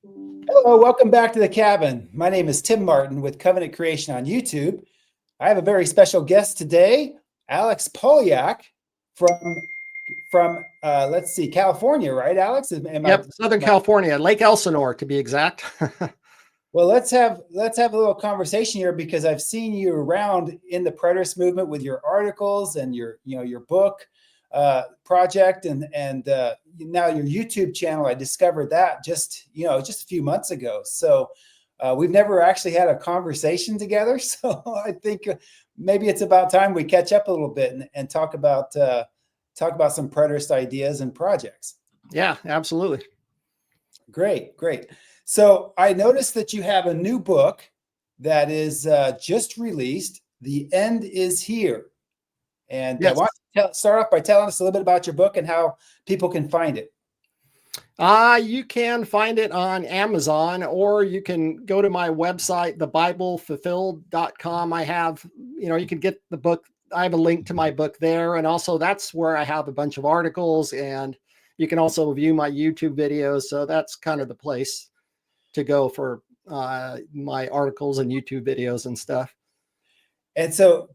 Hello, welcome back to the cabin. My name is Tim Martin with Covenant Creation on YouTube. I have a very special guest today, Alex Polyak from let's see, California, right, Alex? Yep, Southern California, Lake Elsinore to be exact. Well, let's have a little conversation here because I've seen you around in the Preterist movement with your articles and your book project and now your YouTube channel. I discovered that just a few months ago. So we've never actually had a conversation together. So I think maybe it's about time we catch up a little bit and talk about some Preterist ideas and projects. Yeah, absolutely. Great. So I noticed that you have a new book that is just released. The End is Here. And yes. I want to start off by telling us a little bit about your book and how people can find it. You can find it on Amazon, or you can go to my website, thebiblefulfilled.com. I have, you can get the book. I have a link to my book there. And also that's where I have a bunch of articles, and you can also view my YouTube videos. So that's kind of the place to go for my articles and YouTube videos and stuff. And so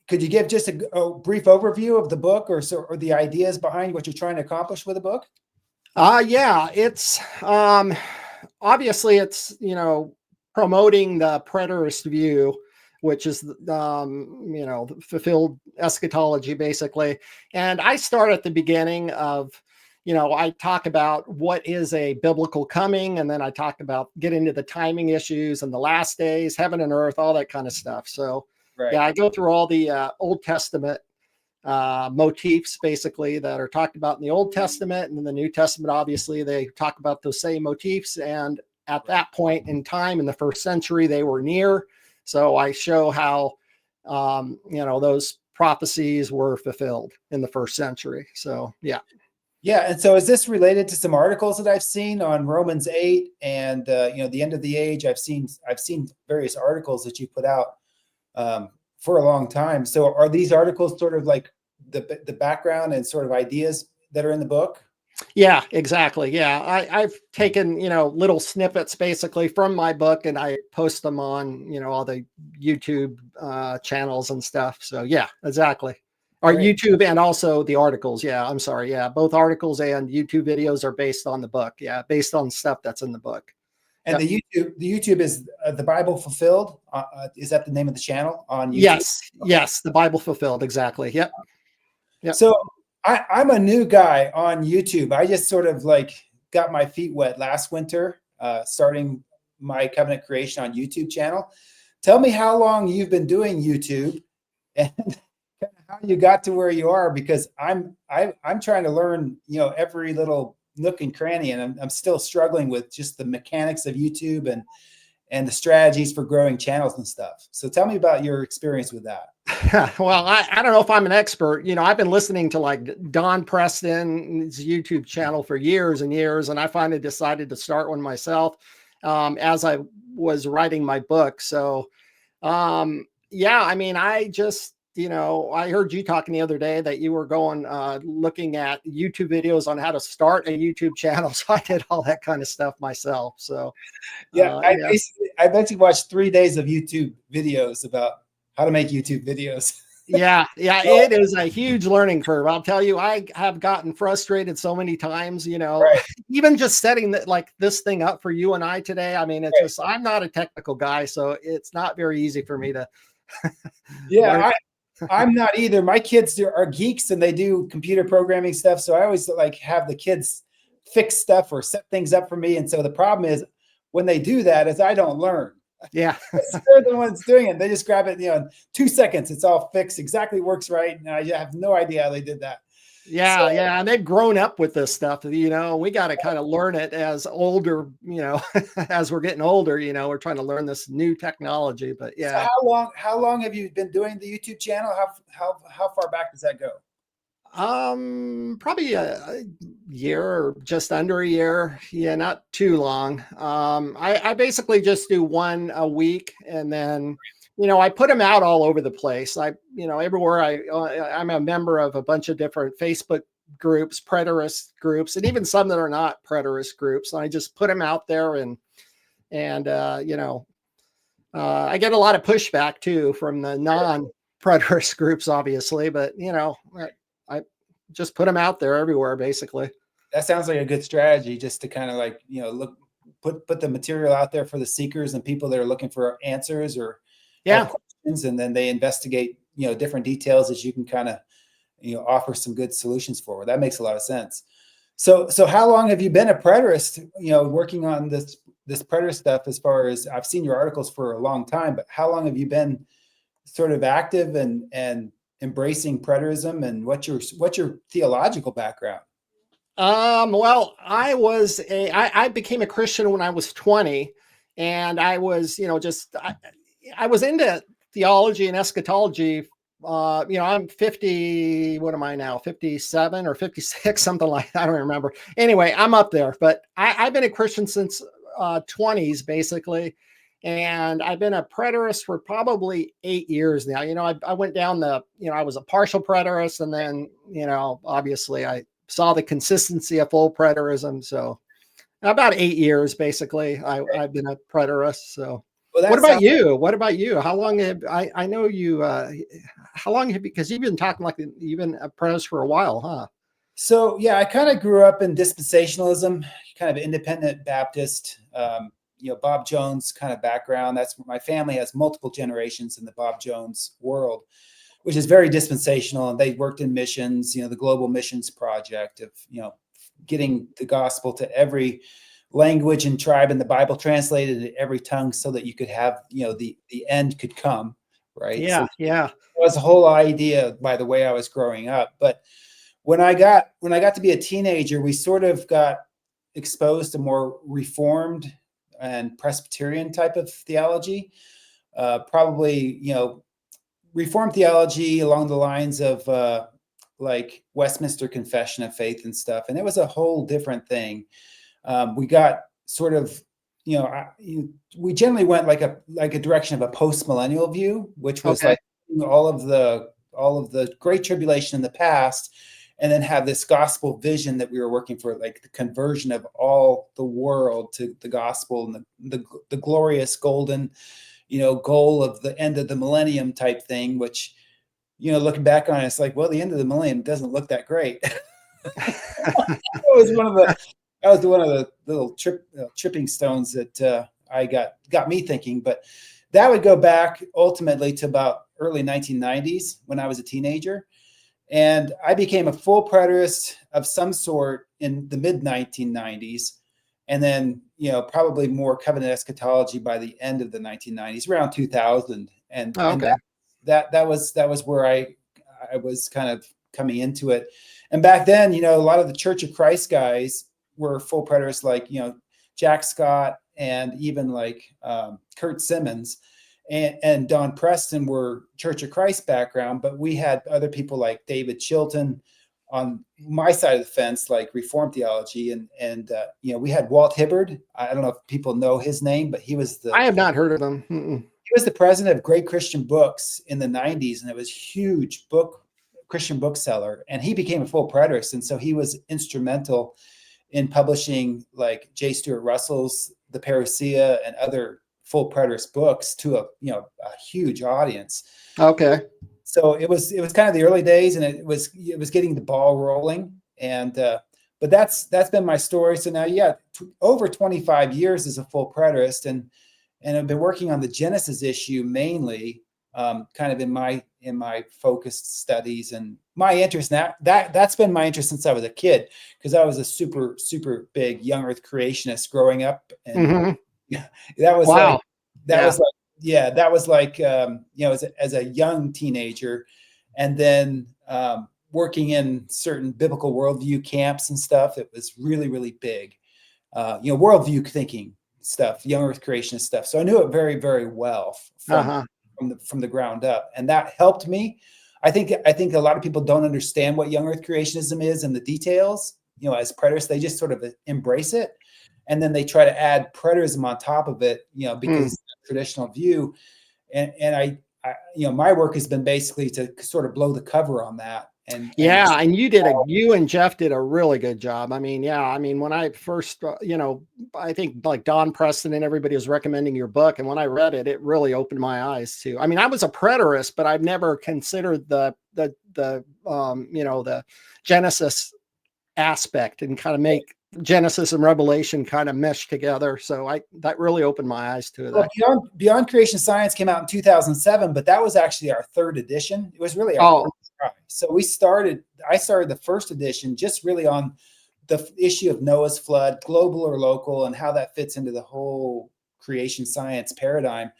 could you give just a brief overview of the book or the ideas behind what you're trying to accomplish with the book? Yeah, it's obviously it's, promoting the preterist view, which is, the fulfilled eschatology, basically. And I start at the beginning of, I talk about what is a biblical coming, and then I talk about get into the timing issues and the last days, heaven and earth, all that kind of stuff. So right. Yeah, I go through all the Old Testament motifs basically that are talked about in the Old Testament, and in the New Testament, obviously they talk about those same motifs. And at that point in time in the first century, they were near. So I show how, those prophecies were fulfilled in the first century. So, yeah. Yeah. And so is this related to some articles that I've seen on Romans 8 and, the end of the age? I've seen various articles that you put out for a long time. So are these articles sort of like the background and sort of ideas that are in the book? Yeah, exactly. Yeah. I've taken, little snippets basically from my book, and I post them on, all the YouTube channels and stuff. So yeah, exactly. Or Great. YouTube and also the articles. Yeah, I'm sorry. Yeah, both articles and YouTube videos are based on the book. Yeah, based on stuff that's in the book. And yep. the YouTube is the Bible Fulfilled. Is that the name of the channel on YouTube? Yes, the Bible Fulfilled. Exactly. Yep. So I'm a new guy on YouTube. I just sort of got my feet wet last winter, starting my Covenant Creation on YouTube channel. Tell me how long you've been doing YouTube and how you got to where you are, because I'm trying to learn, every little nook and cranny, and I'm still struggling with just the mechanics of YouTube and the strategies for growing channels and stuff. So tell me about your experience with that. Well, I don't know if I'm an expert. I've been listening to like Don Preston's YouTube channel for years and years, and I finally decided to start one myself as I was writing my book. So, yeah, I mean, I just, I heard you talking the other day that you were going, looking at YouTube videos on how to start a YouTube channel. So I did all that kind of stuff myself. So, yeah, I basically watched 3 days of YouTube videos about how to make YouTube videos. Yeah, it is a huge learning curve. I'll tell you, I have gotten frustrated so many times, right. Even just setting this thing up for you and I today. I mean, it's just, I'm not a technical guy, so it's not very easy for me to. Yeah, I'm not either. My kids are geeks and they do computer programming stuff. So I always have the kids fix stuff or set things up for me. And so the problem is when they do that is I don't learn. Yeah. They're the ones doing it. They just grab it, in 2 seconds, it's all fixed, exactly works right. And I have no idea how they did that. Yeah. And they've grown up with this stuff, we got to kind of learn it as older, as we're getting older, we're trying to learn this new technology, but yeah. So how long have you been doing the YouTube channel? How far back does that go? Probably a year or just under a year. Yeah, not too long. I basically just do one a week, and then, I put them out all over the place. Everywhere I'm a member of a bunch of different Facebook groups, preterist groups, and even some that are not preterist groups. And I just put them out there, and you know, I get a lot of pushback too from the non-preterist groups, obviously, but you know, I just put them out there everywhere, basically. That sounds like a good strategy, just to kind of like, you know, put the material out there for the seekers and people that are looking for answers or have questions, and then they investigate, you know, different details that you can kind of, you know, offer some good solutions for. That makes a lot of sense. So how long have you been a preterist, you know, working on this preterist stuff? As far as I've seen your articles for a long time, but how long have you been sort of active and embracing preterism, and what's your theological background? Well, I became a Christian when I was 20, and I was, you know, I was into theology and eschatology. You know, I'm 50, what am I now? 57 or 56, something like that. I don't remember. Anyway, I'm up there, but I've been a Christian since 20s, basically. And I've been a preterist for probably 8 years now. You know, I went down you know, I was a partial preterist, and then, you know, obviously I saw the consistency of full preterism. So about 8 years, basically, I've been a preterist. So Well, what about you? What about you? How long have I know you? How long have, because you've been talking like you've been a preterist for a while, huh? So yeah, I kind of grew up in dispensationalism, kind of independent Baptist. You know, Bob Jones kind of background. That's my family has multiple generations in the Bob Jones world, which is very dispensational. And they worked in missions, you know, the global missions project of, you know, getting the gospel to every language and tribe in the Bible, translated in every tongue, so that you could have, you know, the end could come, right? So Yeah. that was the whole idea by the way I was growing up. But when I got to be a teenager, we sort of got exposed to more Reformed and Presbyterian type of theology. Probably, you know, Reformed theology along the lines of like Westminster Confession of Faith and stuff. And it was a whole different thing. We got sort of, you know, we generally went like a direction of a post-millennial view, which was like all of the great tribulation in the past, and then have this gospel vision that we were working for, like the conversion of all the world to the gospel, and the glorious golden, you know, goal of the end of the millennium type thing, which, you know, looking back on it, it's like, well, the end of the millennium doesn't look that great. That was one of the little tripping stones that I got me thinking. But that would go back ultimately to about early 1990s when I was a teenager. And I became a full preterist of some sort in the mid 1990s. And then, you know, probably more covenant eschatology by the end of the 1990s, around 2000. And that was where I was kind of coming into it. And back then, you know, a lot of the Church of Christ guys were full preterists, like, you know, Jack Scott and even like Kurt Simmons and Don Preston were Church of Christ background. But we had other people like David Chilton on my side of the fence, like Reformed theology. And you know, we had Walt Hibbard. I don't know if people know his name, but I have not heard of him. He was the president of Great Christian Books in the 90s, and it was huge Christian bookseller. And he became a full preterist. And so he was instrumental in publishing like J. Stuart Russell's The Parousia and other full preterist books to a huge audience. So it was kind of the early days, and it was getting the ball rolling. And but that's been my story. So now, over 25 years as a full preterist, and I've been working on the Genesis issue mainly, kind of in my focused studies, and my interest now that's been my interest since I was a kid, because I was a super big young Earth creationist growing up, and that was like you know, as a young teenager, and then working in certain biblical worldview camps and stuff. It was really big, you know, worldview thinking stuff, young Earth creationist stuff. So I knew it very, very well from the ground up, and that helped me. I think a lot of people don't understand what young Earth creationism is and the details. You know, as preterists, they just sort of embrace it, and then they try to add preterism on top of it. You know, because it's a traditional view, and I you know, my work has been basically to sort of blow the cover on that Yeah, and you and Jeff did a really good job. I mean, yeah, I mean, when I first, I think like Don Preston and everybody was recommending your book, and when I read it, it really opened my eyes too. I mean, I was a preterist, but I've never considered the Genesis aspect and kind of make Genesis and Revelation kind of mesh together. So that really opened my eyes to that. Well, Beyond Creation Science came out in 2007, but that was actually our third edition. It was really our first try. So I started the first edition just really on the issue of Noah's flood, global or local, and how that fits into the whole creation science paradigm.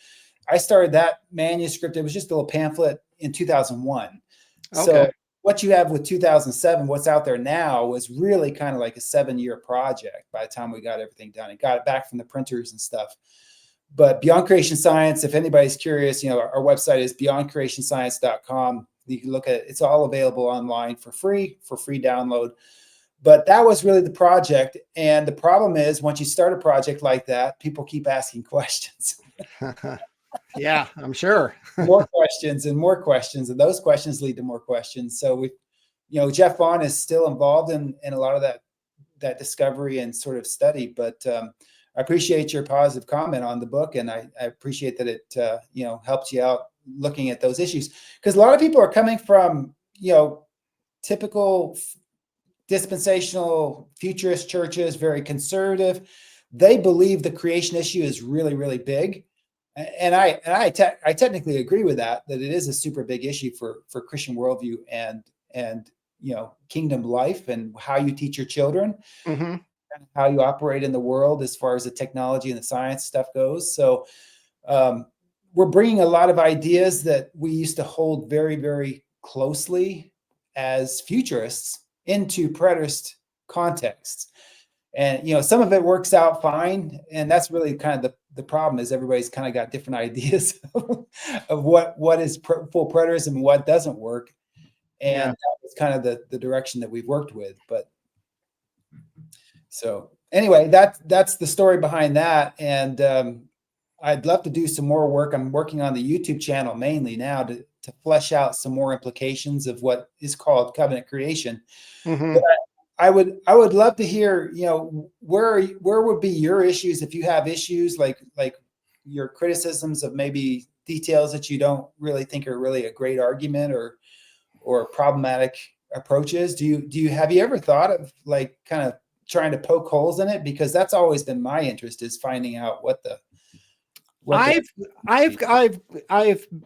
I started that manuscript. It was just a little pamphlet in 2001. So what you have with 2007, what's out there now, was really kind of like a 7-year project by the time we got everything done and got it back from the printers and stuff. But Beyond Creation Science, if anybody's curious, our website is beyondcreationscience.com. You can look at it. It's all available online for free download. But that was really the project. And the problem is, once you start a project like that, people keep asking questions. Yeah, I'm sure. More questions, and those questions lead to more questions. So Jeff Vaughn is still involved in a lot of that discovery and sort of study. But I appreciate your positive comment on the book, and I appreciate that it helps you out looking at those issues, because a lot of people are coming from typical dispensational futurist churches, very conservative. They believe the creation issue is really, really big. And I technically agree with that it is a super big issue for Christian worldview and kingdom life and how you teach your children, and how you operate in the world as far as the technology and the science stuff goes. So we're bringing a lot of ideas that we used to hold very, very closely as futurists into preterist contexts. And, some of it works out fine. And that's really kind of the problem, is everybody's kind of got different ideas of what is full preterism and what doesn't work. And that was kind of the direction that we've worked with. But so anyway, that's the story behind that. And I'd love to do some more work. I'm working on the YouTube channel mainly now to flesh out some more implications of what is called covenant creation. But I would love to hear, where would be your issues, if you have issues like your criticisms of maybe details that you don't really think are really a great argument or problematic approaches. Have you ever thought of like kind of trying to poke holes in it? Because that's always been my interest, is finding out I've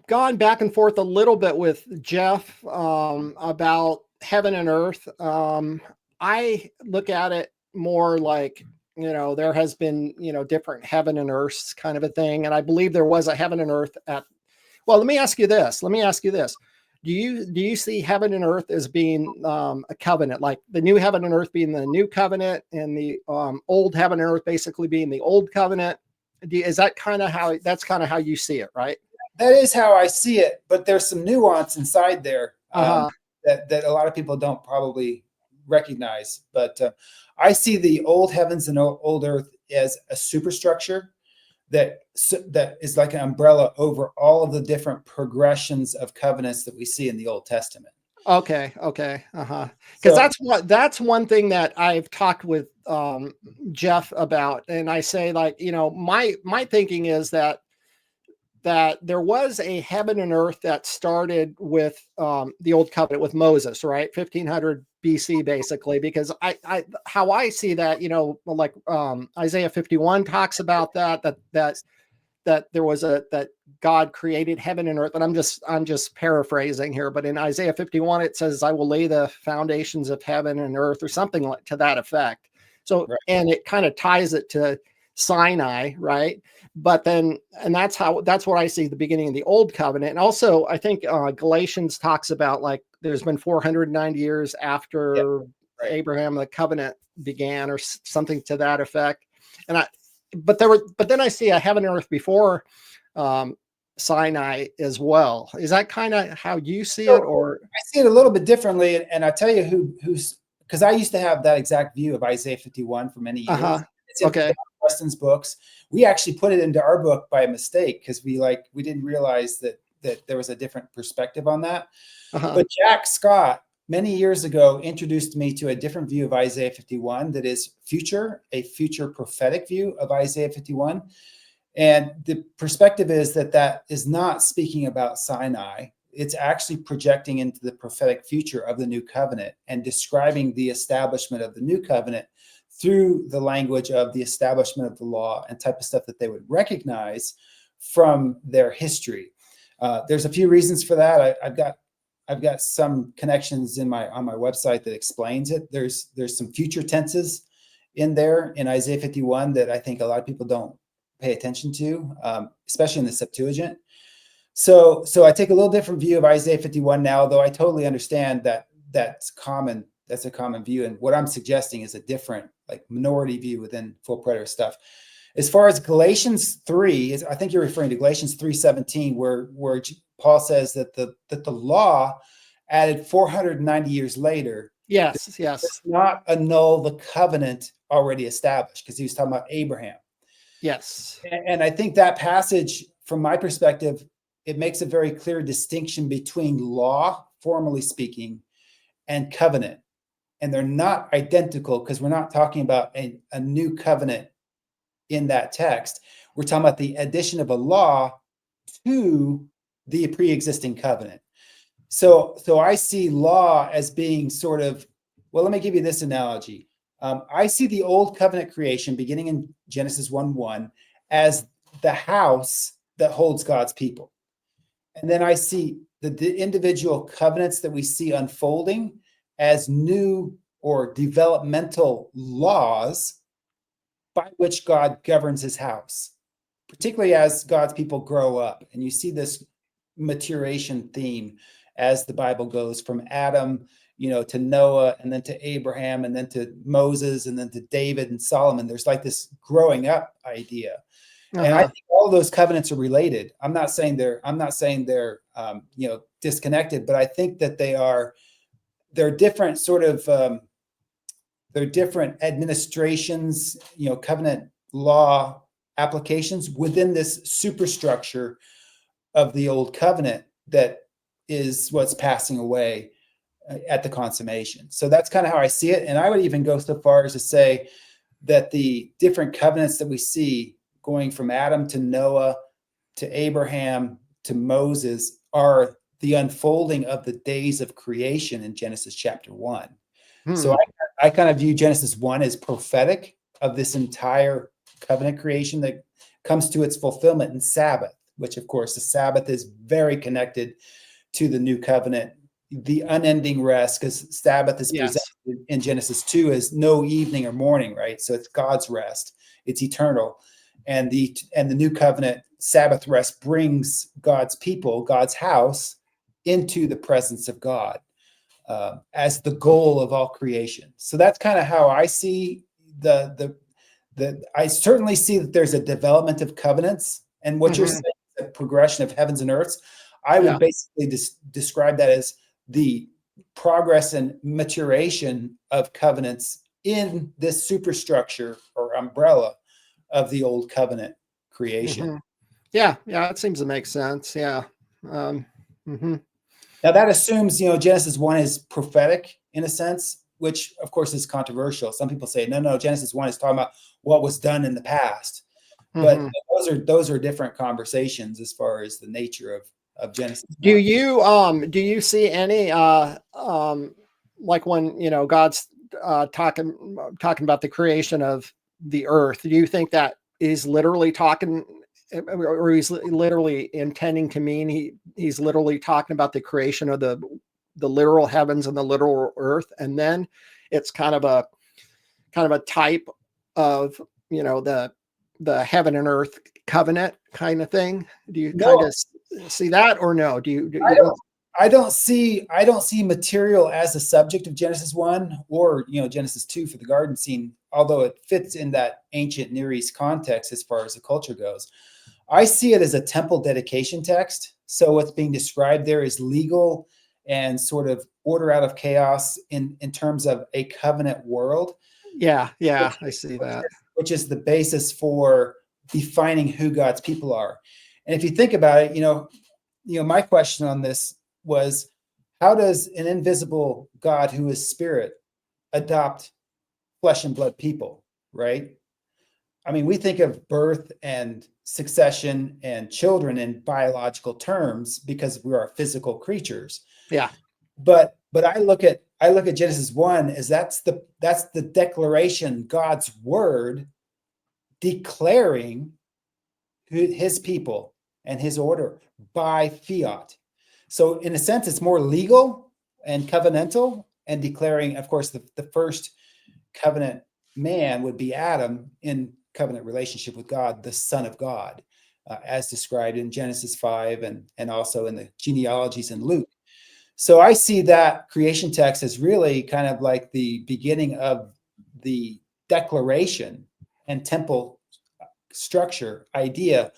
gone back and forth a little bit with Jeff about heaven and earth. I look at it more like, there has been, different heaven and earth kind of a thing. And I believe there was a heaven and earth let me ask you this. Do you see heaven and earth as being a covenant, like the new heaven and earth being the new covenant and the old heaven and earth basically being the old covenant? Is that kind of how you see it, right? That is how I see it, but there's some nuance inside there that a lot of people don't probably recognize. But I see the old heavens and old earth as a superstructure that is like an umbrella over all of the different progressions of covenants that we see in the Old Testament. Okay. Because that's one thing that I've talked with Jeff about, and I say, like, my thinking is that there was a heaven and earth that started with the old covenant with Moses, right? 1500 BC, basically, because how I see that, like Isaiah 51 talks about that there was that God created heaven and earth. And I'm just paraphrasing here, but in Isaiah 51, it says, I will lay the foundations of heaven and earth, or something like to that effect. So, right. And it kind of ties it to Sinai, right? But then, and that's what I see the beginning of the old covenant. And also I think Galatians talks about, like, there's been 490 years after Abraham, the covenant began, or something to that effect. But then I see a heaven and earth before Sinai as well. Is that kind of how you see it? Or I see it a little bit differently. And I tell you who's, because I used to have that exact view of Isaiah 51 for many years. It's in Preston's books. We actually put it into our book by mistake, because we didn't realize that there was a different perspective on that. But Jack Scott many years ago introduced me to a different view of Isaiah 51 that is a future prophetic view of Isaiah 51. And the perspective is that is not speaking about Sinai. It's actually projecting into the prophetic future of the new covenant and describing the establishment of the new covenant through the language of the establishment of the law and type of stuff that they would recognize from their history. There's a few reasons for that. I've got some connections on my website that explains it. There's some future tenses in there in Isaiah 51 that I think a lot of people don't pay attention to, especially in the Septuagint. So I take a little different view of Isaiah 51 now, though I totally understand that that's common. That's a common view. And what I'm suggesting is a different, like, minority view within full preterist stuff. As far as Galatians 3, I think you're referring to Galatians 3:17, where Paul says that the law added 490 years later. Yes. Does not annul the covenant already established, because he was talking about Abraham. Yes. And I think that passage, from my perspective, it makes a very clear distinction between law, formally speaking, and covenant. And they're not identical, because we're not talking about a new covenant in that text. We're talking about the addition of a law to the pre-existing covenant. So I see law as being sort of, well, let me give you this analogy. I see the old covenant creation beginning in Genesis 1:1 as the house that holds God's people. And then I see the individual covenants that we see unfolding as new or developmental laws by which God governs his house, particularly as God's people grow up. And you see this maturation theme as the Bible goes from Adam, to Noah, and then to Abraham, and then to Moses, and then to David and Solomon. There's like this growing up idea. And I think all of those covenants are related. I'm not saying they're disconnected, but I think that they're different sort of, they're different administrations, covenant law applications within this superstructure of the old covenant that is what's passing away at the consummation. So that's kind of how I see it. And I would even go so far as to say that the different covenants that we see going from Adam to Noah to Abraham to Moses are the unfolding of the days of creation in Genesis chapter 1. So I kind of view Genesis 1 as prophetic of this entire covenant creation that comes to its fulfillment in Sabbath, which, of course, the Sabbath is very connected to the new covenant, the unending rest, because Sabbath is presented in Genesis 2 as no evening or morning, right? So it's God's rest. It's eternal. And the new covenant Sabbath rest brings God's people, God's house, into the presence of God as the goal of all creation. So that's kind of how I see I certainly see that there's a development of covenants, and what you're saying is a progression of heavens and earths. I would basically describe that as the progress and maturation of covenants in this superstructure or umbrella of the old covenant creation. Yeah, it seems to make sense. Yeah. Now that assumes, Genesis 1 is prophetic in a sense, which of course is controversial. Some people say, no, Genesis 1 is talking about what was done in the past. But those are different conversations as far as the nature of Genesis 1. Do you see any like when God's talking about the creation of the earth? Do you think that is literally talking, or he's literally intending to mean he's literally talking about the creation of the literal heavens and the literal earth, and then it's kind of a type of the heaven and earth covenant kind of thing? Do you kind of see that, or no? I don't see material as a subject of Genesis 1 or Genesis 2 for the garden scene, although it fits in that ancient Near East context as far as the culture goes. I see it as a temple dedication text. So what's being described there is legal and sort of order out of chaos in terms of a covenant world. Yeah, I see that. Which is the basis for defining who God's people are. And if you think about it, my question on this was, how does an invisible God who is spirit adopt flesh and blood people, right? I mean, we think of birth and succession and children in biological terms because we are physical creatures. Yeah. But I look at Genesis 1 as that's the declaration, God's word declaring his people and his order by fiat. So in a sense, it's more legal and covenantal, and declaring, of course, the first covenant man would be Adam in covenant relationship with God, the Son of God, as described in Genesis 5 and also in the genealogies in Luke. So I see that creation text as really kind of like the beginning of the declaration and temple structure idea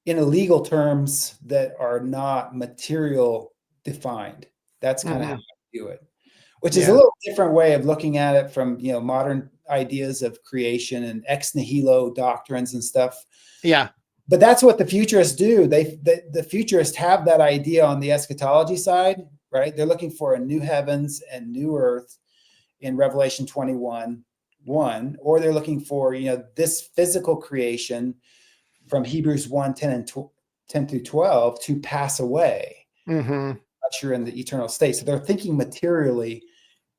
in legal terms that are not material defined. That's kind of how I view it, which is a little different way of looking at it from, you know, modern ideas of creation and ex nihilo doctrines and stuff. Yeah. But that's what the futurists do. The futurists have that idea on the eschatology side, right? They're looking for a new heavens and new earth in Revelation 21:1, or they're looking for, you know, this physical creation from Hebrews 1:10 and 10 through 12 to pass away. You're in the eternal state. So they're thinking materially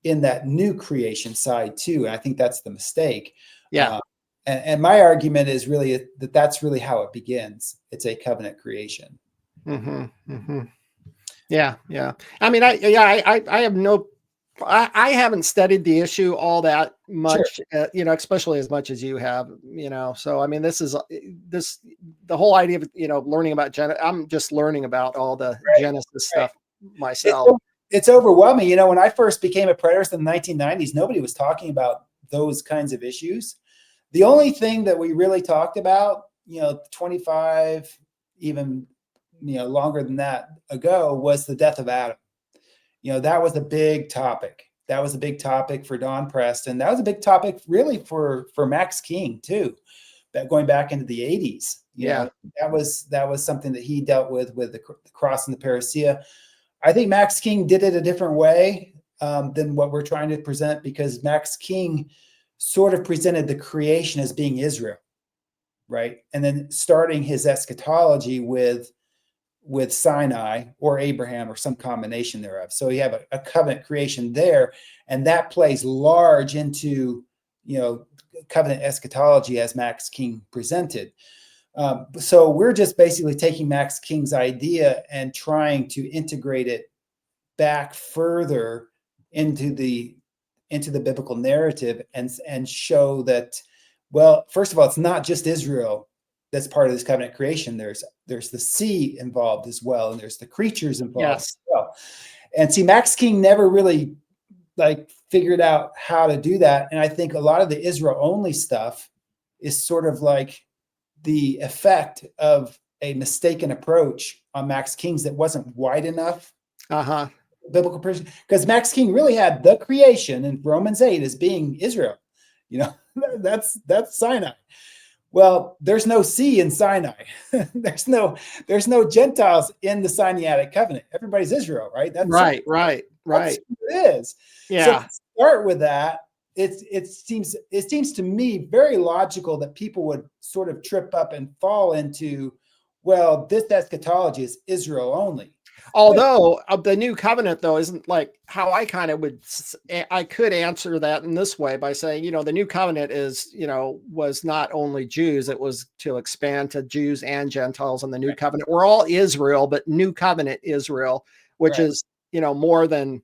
in that new creation side too. And I think that's the mistake. Yeah. And my argument is really that that's really how it begins. It's a covenant creation. Yeah. Yeah. I mean, I have no, I haven't studied the issue all that much, Sure. you know, especially as much as you have, you know. So, I mean, the whole idea of, you know, learning about Genesis, I'm just learning about all the Genesis stuff myself. It's overwhelming. You know, when I first became a preterist in the 1990s, nobody was talking about those kinds of issues. The only thing that we really talked about, you know, 25, even, you know, longer than that ago, was the death of Adam. You know, that was a big topic. That was a big topic for Don Preston. That was a big topic really for Max King too, that going back into the 80s. You know, that was something that he dealt with the cross and the parousia. I think Max King did it a different way than what we're trying to present, because Max King sort of presented the creation as being Israel, right? And then starting his eschatology with Sinai or Abraham or some combination thereof. So you have a covenant creation there, and that plays large into, you know, covenant eschatology as Max King presented. So we're just basically taking Max King's idea and trying to integrate it back further into the biblical narrative and show that, well, first of all, it's not just Israel that's part of this covenant creation. There's the sea involved as well, and there's the creatures involved as well. And see, Max King never really like figured out how to do that. And I think a lot of the Israel only stuff is sort of like the effect of a mistaken approach on Max King's that wasn't wide enough. Biblical person, because Max King really had the creation in Romans 8 as being Israel. You know, that's Sinai. Well, there's no sea in Sinai. there's no Gentiles in the Sinaitic covenant. Everybody's Israel, right? That's right. That's who it is. Yeah. So to start with that, it seems to me very logical that people would sort of trip up and fall into, well, this eschatology is Israel only. Although the new covenant, though, isn't like how I kind of I could answer that in this way by saying, you know, the new covenant is, you know, was not only Jews, it was to expand to Jews and Gentiles in the new covenant. We're all Israel, but new covenant Israel, which is, you know, more than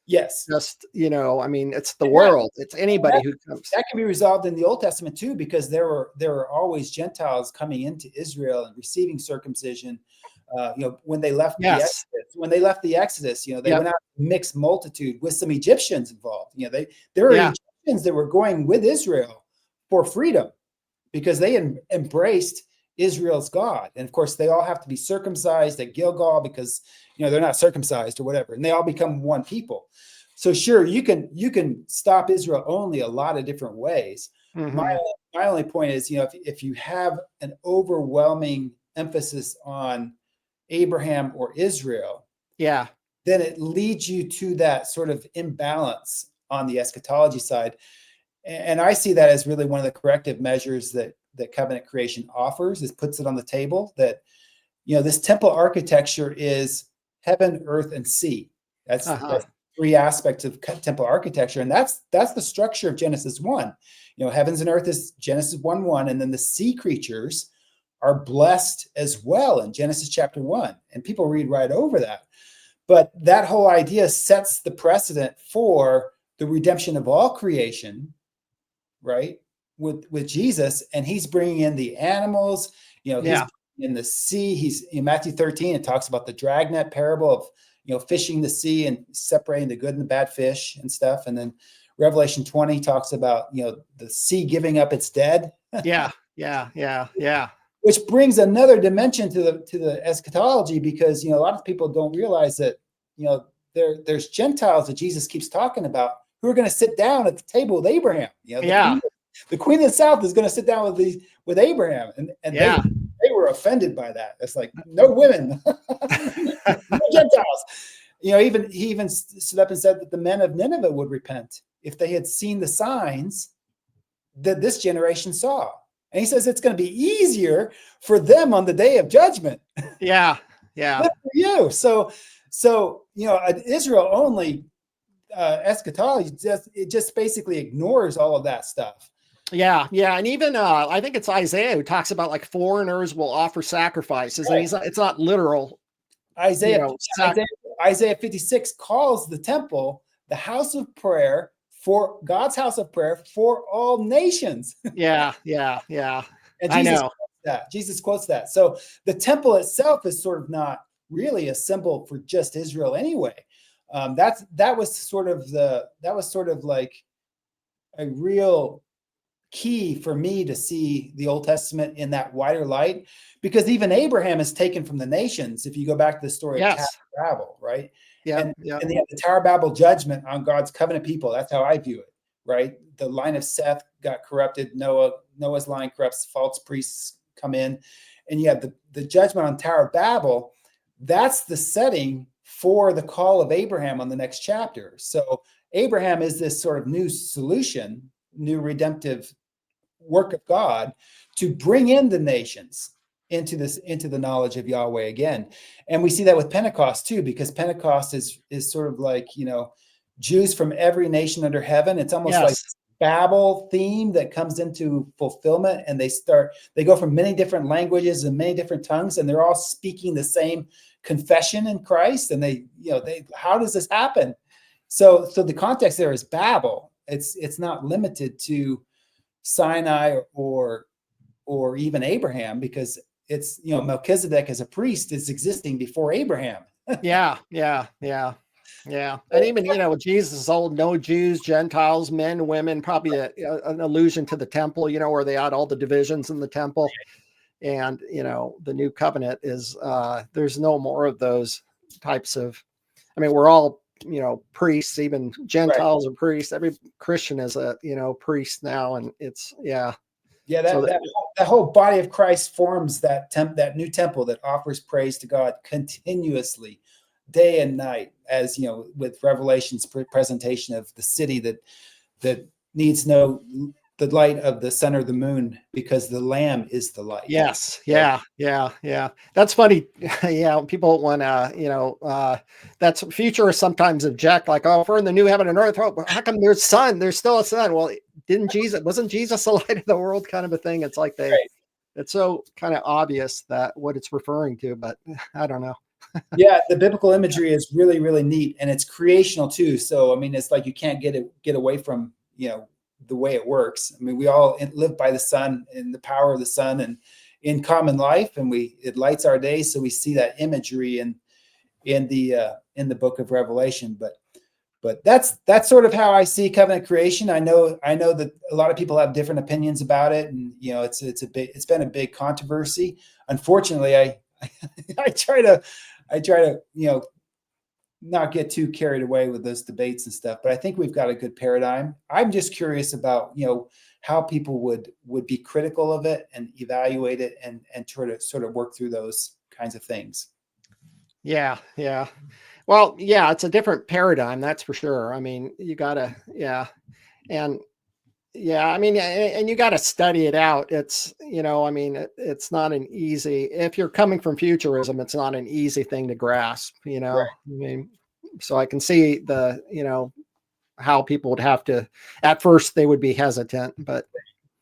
just, you know, I mean, it's the world. It's anybody who comes. That can be resolved in the Old Testament too, because there were always Gentiles coming into Israel and receiving circumcision. You know, when they left the Exodus, you know, they went out mixed multitude with some Egyptians involved. You know, there were Egyptians that were going with Israel for freedom because they embraced Israel's God. And of course, they all have to be circumcised at Gilgal because, you know, they're not circumcised or whatever, and they all become one people. So sure, you can stop Israel only a lot of different ways. My only point is, you know, if you have an overwhelming emphasis on Abraham or Israel, then it leads you to that sort of imbalance on the eschatology side. And I see that as really one of the corrective measures that covenant creation offers, is puts it on the table that, this temple architecture is heaven, earth, and sea. That's three aspects of temple architecture. And that's the structure of Genesis 1. Heavens and earth is Genesis 1:1, and then the sea creatures are blessed as well in Genesis chapter 1. And people read right over that. But that whole idea sets the precedent for the redemption of all creation, right? With Jesus, and he's bringing in the animals, he's in the sea. He's in Matthew 13, it talks about the dragnet parable of, fishing the sea and separating the good and the bad fish and stuff. And then Revelation 20 talks about, the sea giving up its dead. Yeah. Which brings another dimension to the eschatology, because, a lot of people don't realize that, there's Gentiles that Jesus keeps talking about who are going to sit down at the table with Abraham. The queen of the south is going to sit down with Abraham, and they were offended by that. It's like, no women, no Gentiles. He even stood up and said that the men of Nineveh would repent if they had seen the signs that this generation saw. And he says it's going to be easier for them on the day of judgment. Yeah. Good for you. So an Israel only eschatology just basically ignores all of that stuff. Yeah. And even I think it's Isaiah who talks about like foreigners will offer sacrifices, and it's not literal. Isaiah 56 calls the temple the house of prayer, for God's house of prayer for all nations. Yeah. And Jesus quotes that. So the temple itself is sort of not really a symbol for just Israel anyway. That was sort of like a real key for me to see the Old Testament in that wider light, because even Abraham is taken from the nations. If you go back to the story of Tower of Babel, right? And they have the Tower of Babel judgment on God's covenant people. That's how I view it, right? The line of Seth got corrupted. Noah's line corrupts, false priests come in, and you have the judgment on Tower of Babel. That's the setting for the call of Abraham on the next chapter. So Abraham is this sort of new solution, new redemptive work of God to bring in the nations into the knowledge of Yahweh again. And we see that with Pentecost too, because Pentecost is sort of like, Jews from every nation under heaven. It's almost like Babel theme that comes into fulfillment, and they go from many different languages and many different tongues, and they're all speaking the same confession in Christ. And how does this happen? So the context there is Babel. It's not limited to Sinai or even Abraham, because it's, Melchizedek as a priest is existing before Abraham. Yeah. And even, with Jesus' old, no Jews, Gentiles, men, women, probably an allusion to the temple, where they had all the divisions in the temple. And, the new covenant is, there's no more of those types of, we're all, priests, even Gentiles are priests. Every Christian is a, priest now. And it's, that whole body of Christ forms that new temple that offers praise to God continuously, day and night, as with Revelation's presentation of the city that needs the light of the sun or the moon, because the Lamb is the light. Yes. Yeah. That's funny. People that's futurists sometimes object, like, oh, if we're in the new heaven and earth, how come there's sun? There's still a sun. Well, wasn't Jesus the light of the world, kind of a thing? It's like it's so kind of obvious that what it's referring to, but I don't know. Yeah, the biblical imagery is really, really neat, and it's creational too. So it's like you can't get away from the way it works. We all live by the sun and the power of the sun, and in common life, and it lights our days. So we see that imagery in the book of Revelation. But that's sort of how I see covenant creation. I know that a lot of people have different opinions about it, and it's been a big controversy. Unfortunately, I try to not get too carried away with those debates and stuff, but I think we've got a good paradigm. I'm just curious about, how people would be critical of it and evaluate it and try to sort of work through those kinds of things. Yeah. Well, yeah, it's a different paradigm, that's for sure. I mean, you gotta, yeah. And yeah, I mean, and you got to study it out. It's, I mean, it's not an easy, if you're coming from futurism, it's not an easy thing to grasp, Right. I mean, so I can see how people would have to, at first they would be hesitant, but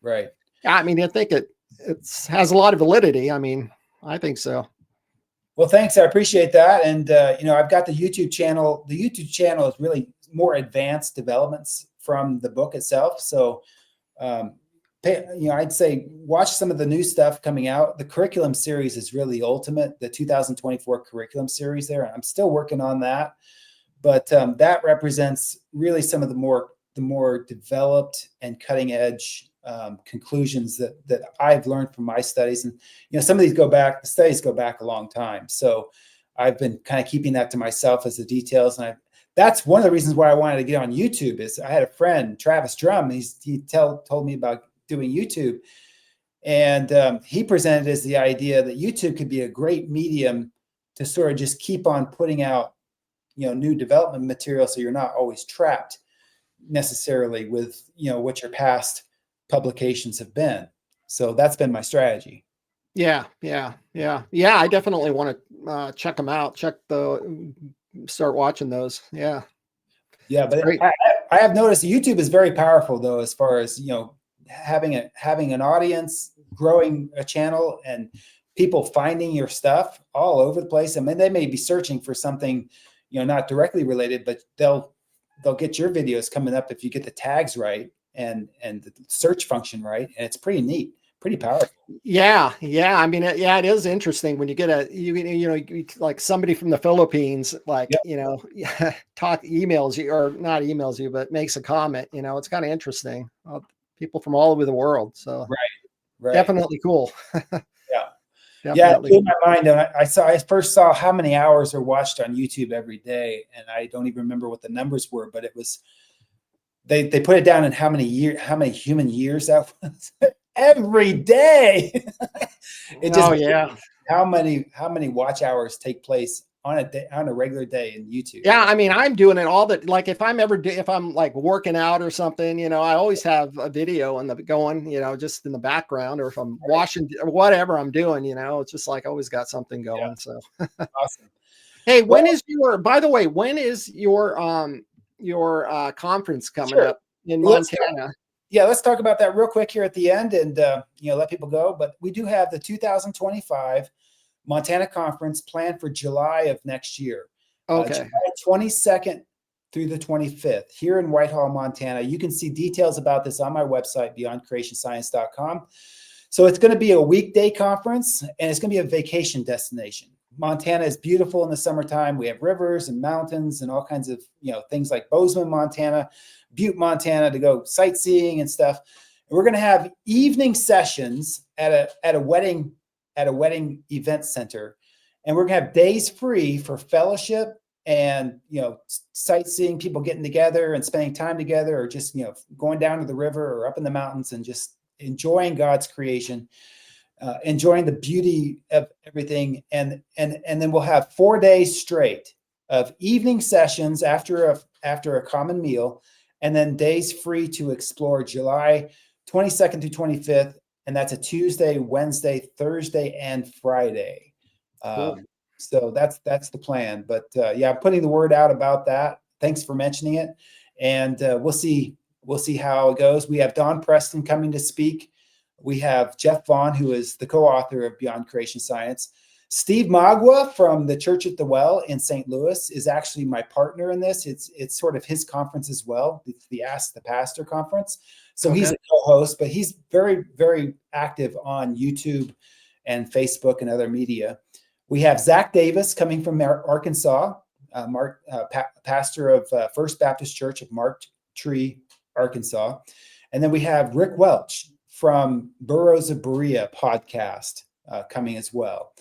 Right. yeah, I mean, I think it has a lot of validity. I mean, I think so. Well, thanks. I appreciate that. And, I've got the YouTube channel. The YouTube channel is really more advanced developments from the book itself. So, I'd say watch some of the new stuff coming out. The curriculum series is really ultimate. The 2024 curriculum series there. I'm still working on that, but that represents really some of the more developed and cutting edge conclusions that I've learned from my studies. And some of the studies go back a long time. So I've been kind of keeping that to myself as the details. And that's one of the reasons why I wanted to get on YouTube. Is I had a friend, Travis Drum, he told me about doing YouTube, and he presented as the idea that YouTube could be a great medium to sort of just keep on putting out new development material, so you're not always trapped necessarily with what your past publications have been. So that's been my strategy. Yeah. I definitely want to check them out. Start watching those. Yeah. Yeah, but I have noticed YouTube is very powerful, though, as far as having an audience, growing a channel, and people finding your stuff all over the place. I mean, they may be searching for something not directly related, but they'll get your videos coming up if you get the tags right and the search function right, and it's pretty neat, pretty powerful. Yeah. I mean, it is interesting when you get like somebody from the Philippines, like, Yep. emails you, or not emails you, but makes a comment. It's kind of interesting. People from all over the world. So Right. definitely cool. Yeah. Definitely. Yeah, it blew my mind. And I first saw how many hours are watched on YouTube every day, and I don't even remember what the numbers were, but it was they put it down in how many human years that was every day. It just how many watch hours take place on a regular day in YouTube. Yeah, I mean, I'm doing it all that. Like, if I'm like working out or something, I always have a video going, just in the background, or if I'm washing or whatever I'm doing, it's just like always got something going. Yeah. So Awesome. Hey, by the way, when is your conference coming up in Montana? Let's talk about that real quick here at the end, and let people go. But we do have the 2025 Montana conference planned for July of next year. Okay. July 22nd through the 25th here in Whitehall, Montana. You can see details about this on my website, beyondcreationscience.com. So it's going to be a weekday conference, and it's going to be a vacation destination. Montana is beautiful in the summertime. We have rivers and mountains and all kinds of things like Bozeman, Montana, Butte, Montana, to go sightseeing and stuff. And we're going to have evening sessions at a wedding event center, and we're going to have days free for fellowship and sightseeing, people getting together and spending time together, or just going down to the river or up in the mountains and just enjoying God's creation, enjoying the beauty of everything. And then we'll have 4 days straight of evening sessions after a common meal, and then days free to explore July 22nd through 25th. And that's a Tuesday, Wednesday, Thursday, and Friday. Cool. So that's the plan. But I'm putting the word out about that. Thanks for mentioning it. And we'll see how it goes. We have Don Preston coming to speak. We have Jeff Vaughn, who is the co-author of Beyond Creation Science. Steve Magua from the Church at the Well in St. Louis is actually my partner in this. It's sort of his conference as well. It's the Ask the Pastor conference. So he's a co-host, but he's very, very active on YouTube and Facebook and other media. We have Zach Davis coming from Arkansas, pastor of First Baptist Church of Mark Tree, Arkansas. And then we have Rick Welch from Burroughs of Berea podcast coming as well.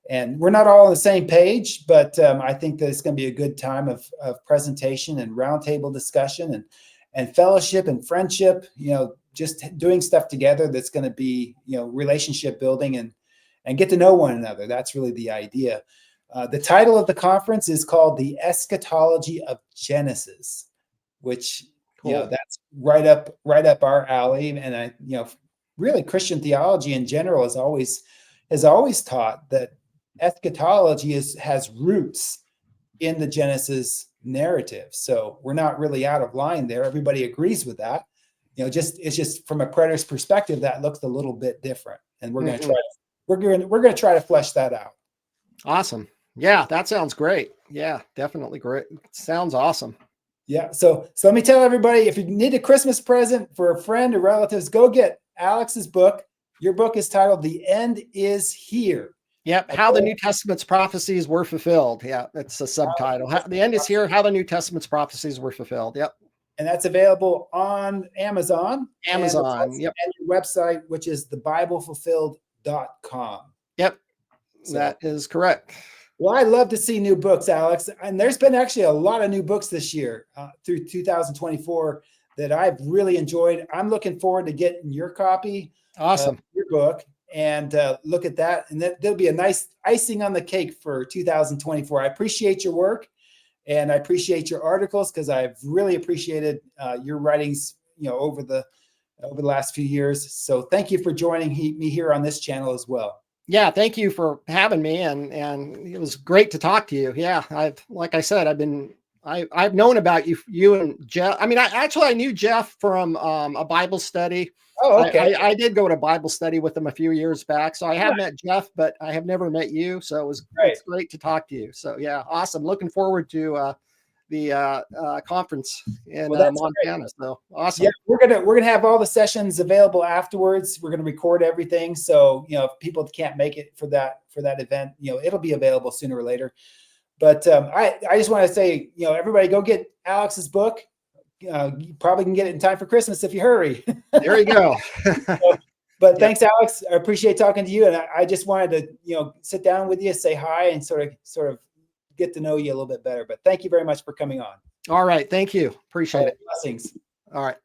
And we're not all on the same page, but I think that it's going to be a good time of presentation and roundtable discussion and fellowship and friendship, just doing stuff together that's going to be, relationship building and get to know one another. That's really the idea. The title of the conference is called the Eschatology of Genesis, which Cool. that's right up our alley. And really Christian theology in general has always taught that eschatology has roots in the Genesis narrative. So we're not really out of line there. Everybody agrees with that. It's just from a preterist perspective that looks a little bit different, and we're going to try to flesh that out. Awesome. Yeah, that sounds great. Yeah, definitely great. Sounds awesome. Yeah. So let me tell everybody, if you need a Christmas present for a friend or relatives, go get Alex's book. Your book is titled "The End Is Here." Yep. How the New Testament's prophecies were fulfilled. Yeah, that's a subtitle. The end is here. How the New Testament's prophecies were fulfilled. Yep. And that's available on Amazon. Amazon. Yep. And your website, which is thebiblefulfilled.com. Yep. So, that is correct. Well, I love to see new books, Alex. And there's been actually a lot of new books this year through 2024 that I've really enjoyed. I'm looking forward to getting your copy. Awesome. Of your book and look at that. And there'll be a nice icing on the cake for 2024. I appreciate your work and I appreciate your articles because I've really appreciated your writings, over the last few years. So thank you for joining me here on this channel as well. Yeah, thank you for having me, and it was great to talk to you. Yeah, like I said, I've known about you and Jeff. I mean, I knew Jeff from a Bible study. Oh, okay. I did go to Bible study with him a few years back, so I have met Jeff, but I have never met you. So it's great to talk to you. So yeah, awesome. Looking forward to the conference in Montana. Great. So awesome. Yeah, we're gonna have all the sessions available afterwards. We're gonna record everything, so if people can't make it for that event, it'll be available sooner or later. But I just want to say, everybody go get Alex's book. You probably can get it in time for Christmas if you hurry. There you go. But thanks, Alex. I appreciate talking to you, and I just wanted to sit down with you, say hi, and sort of get to know you a little bit better. But thank you very much for coming on. All right. Thank you. Appreciate it. Blessings. All right.